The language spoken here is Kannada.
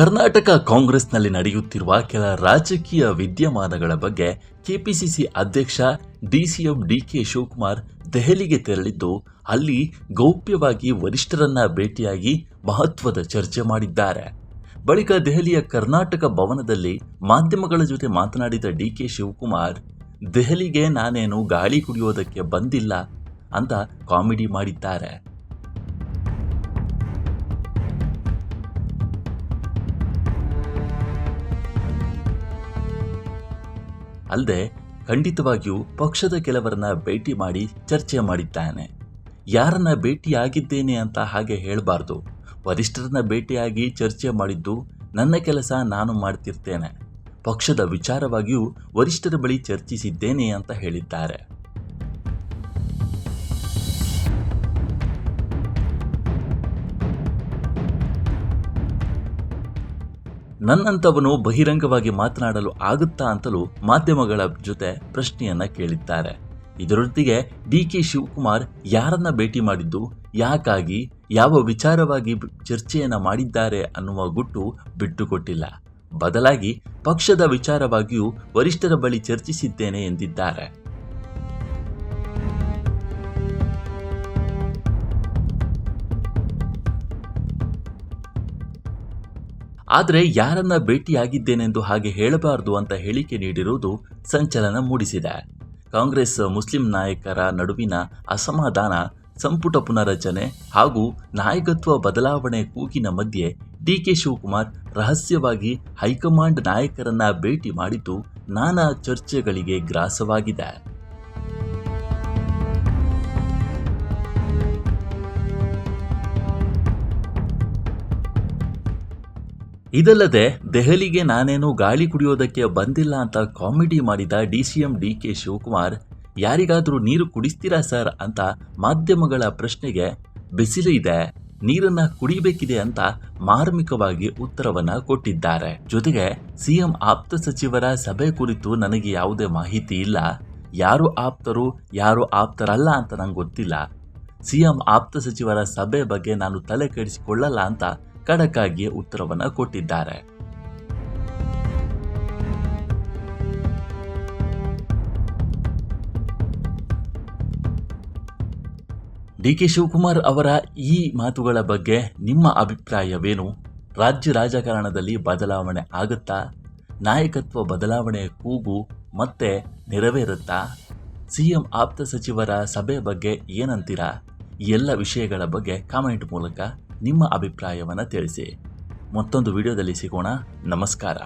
ಕರ್ನಾಟಕ ಕಾಂಗ್ರೆಸ್ನಲ್ಲಿ ನಡೆಯುತ್ತಿರುವ ಕೆಲ ರಾಜಕೀಯ ವಿದ್ಯಮಾನಗಳ ಬಗ್ಗೆ ಕೆಪಿಸಿಸಿ ಅಧ್ಯಕ್ಷ ಡಿಸಿಎಂ ಡಿಕೆ ಶಿವಕುಮಾರ್ ದೆಹಲಿಗೆ ತೆರಳಿದ್ದು ಅಲ್ಲಿ ಗೌಪ್ಯವಾಗಿ ವರಿಷ್ಠರನ್ನ ಭೇಟಿಯಾಗಿ ಮಹತ್ವದ ಚರ್ಚೆ ಮಾಡಿದ್ದಾರೆ. ಬಳಿಕ ದೆಹಲಿಯ ಕರ್ನಾಟಕ ಭವನದಲ್ಲಿ ಮಾಧ್ಯಮಗಳ ಜೊತೆ ಮಾತನಾಡಿದ ಡಿಕೆ ಶಿವಕುಮಾರ್, ದೆಹಲಿಗೆ ನಾನೇನು ಗಾಳಿ ಕುಡಿಯೋದಕ್ಕೆ ಬಂದಿಲ್ಲ ಅಂತ ಕಾಮಿಡಿ ಮಾಡಿದ್ದಾರೆ. ಅಲ್ಲದೆ ಖಂಡಿತವಾಗಿಯೂ ಪಕ್ಷದ ಕೆಲವರನ್ನ ಭೇಟಿ ಮಾಡಿ ಚರ್ಚೆ ಮಾಡಿದ್ದಾನೆ. ಯಾರನ್ನ ಭೇಟಿಯಾಗಿದ್ದೇನೆ ಅಂತ ಹಾಗೆ ಹೇಳಬಾರ್ದು. ವರಿಷ್ಠರನ್ನ ಭೇಟಿಯಾಗಿ ಚರ್ಚೆ ಮಾಡಿದ್ದು ನನ್ನ ಕೆಲಸ, ನಾನು ಮಾಡ್ತಿರ್ತೇನೆ. ಪಕ್ಷದ ವಿಚಾರವಾಗಿಯೂ ವರಿಷ್ಠರ ಬಳಿ ಚರ್ಚಿಸಿದ್ದೇನೆ ಅಂತ ಹೇಳಿದ್ದಾರೆ. ನನ್ನಂಥವನು ಬಹಿರಂಗವಾಗಿ ಮಾತನಾಡಲು ಆಗುತ್ತಾ ಅಂತಲೂ ಮಾಧ್ಯಮಗಳ ಜೊತೆ ಪ್ರಶ್ನೆಯನ್ನ ಕೇಳಿದ್ದಾರೆ. ಇದರೊಂದಿಗೆ ಡಿಕೆ ಶಿವಕುಮಾರ್ ಯಾರನ್ನ ಭೇಟಿ ಮಾಡಿದ್ದು, ಯಾಕಾಗಿ, ಯಾವ ವಿಚಾರವಾಗಿ ಚರ್ಚೆಯನ್ನ ಮಾಡಿದ್ದಾರೆ ಅನ್ನುವ ಗುಟ್ಟು ಬಿಟ್ಟುಕೊಟ್ಟಿಲ್ಲ. ಬದಲಾಗಿ ಪಕ್ಷದ ವಿಚಾರವಾಗಿಯೂ ವರಿಷ್ಠರ ಬಳಿ ಚರ್ಚಿಸಿದ್ದೇನೆ ಎಂದಿದ್ದಾರೆ. ಆದರೆ ಯಾರನ್ನ ಭೇಟಿಯಾಗಿದ್ದೇನೆಂದು ಹಾಗೆ ಹೇಳಬಾರದು ಅಂತ ಹೇಳಿಕೆ ನೀಡಿರುವುದು ಸಂಚಲನ ಮೂಡಿಸಿದೆ. ಕಾಂಗ್ರೆಸ್ ಮುಸ್ಲಿಂ ನಾಯಕರ ನಡುವಿನ ಅಸಮಾಧಾನ, ಸಂಪುಟ ಪುನರಚನೆ ಹಾಗೂ ನಾಯಕತ್ವ ಬದಲಾವಣೆ ಕೂಗಿನ ಮಧ್ಯೆ ಡಿಕೆ ಶಿವಕುಮಾರ್ ರಹಸ್ಯವಾಗಿ ಹೈಕಮಾಂಡ್ ನಾಯಕರನ್ನ ಭೇಟಿ ಮಾಡಿದ್ದು ನಾನಾ ಚರ್ಚೆಗಳಿಗೆ ಗ್ರಾಸವಾಗಿದೆ. ಇದಲ್ಲದೆ ದೆಹಲಿಗೆ ನಾನೇನು ಗಾಳಿ ಕುಡಿಯೋದಕ್ಕೆ ಬಂದಿಲ್ಲ ಅಂತ ಕಾಮಿಡಿ ಮಾಡಿದ ಡಿಸಿಎಂ ಡಿಕೆ ಶಿವಕುಮಾರ್, ಯಾರಿಗಾದರೂ ನೀರು ಕುಡಿಸ್ತೀರಾ ಸರ್ ಅಂತ ಮಾಧ್ಯಮಗಳ ಪ್ರಶ್ನೆಗೆ ಬಿಸಿಲು ಇದೆ, ನೀರನ್ನ ಕುಡಿಬೇಕಿದೆ ಅಂತ ಮಾರ್ಮಿಕವಾಗಿ ಉತ್ತರವನ್ನ ಕೊಟ್ಟಿದ್ದಾರೆ. ಜೊತೆಗೆ ಸಿಎಂ ಆಪ್ತ ಸಚಿವರ ಸಭೆ ಕುರಿತು ನನಗೆ ಯಾವುದೇ ಮಾಹಿತಿ ಇಲ್ಲ, ಯಾರು ಆಪ್ತರು ಯಾರು ಆಪ್ತರಲ್ಲ ಅಂತ ನಂಗೆ ಗೊತ್ತಿಲ್ಲ. ಸಿಎಂ ಆಪ್ತ ಸಚಿವರ ಸಭೆ ಬಗ್ಗೆ ನಾನು ತಲೆ ಕೆಡಿಸಿಕೊಳ್ಳಲ್ಲ ಅಂತ ಖಡಕ್ಕಾಗಿ ಉತ್ತರವನ್ನು ಕೊಟ್ಟಿದ್ದಾರೆ. ಡಿಕೆ ಶಿವಕುಮಾರ್ ಅವರ ಈ ಮಾತುಗಳ ಬಗ್ಗೆ ನಿಮ್ಮ ಅಭಿಪ್ರಾಯವೇನು? ರಾಜ್ಯ ರಾಜಕಾರಣದಲ್ಲಿ ಬದಲಾವಣೆ ಆಗುತ್ತಾ? ನಾಯಕತ್ವ ಬದಲಾವಣೆ ಕೂಗು ಮತ್ತೆ ನೆರವೇರುತ್ತಾ? ಸಿಎಂ ಆಪ್ತ ಸಚಿವರ ಸಭೆ ಬಗ್ಗೆ ಏನಂತೀರಾ? ಈ ಎಲ್ಲ ವಿಷಯಗಳ ಬಗ್ಗೆ ಕಾಮೆಂಟ್ ಮೂಲಕ ನಿಮ್ಮ ಅಭಿಪ್ರಾಯವನ್ನು ತಿಳಿಸಿ. ಮತ್ತೊಂದು ವಿಡಿಯೋದಲ್ಲಿ ಸಿಗೋಣ. ನಮಸ್ಕಾರ.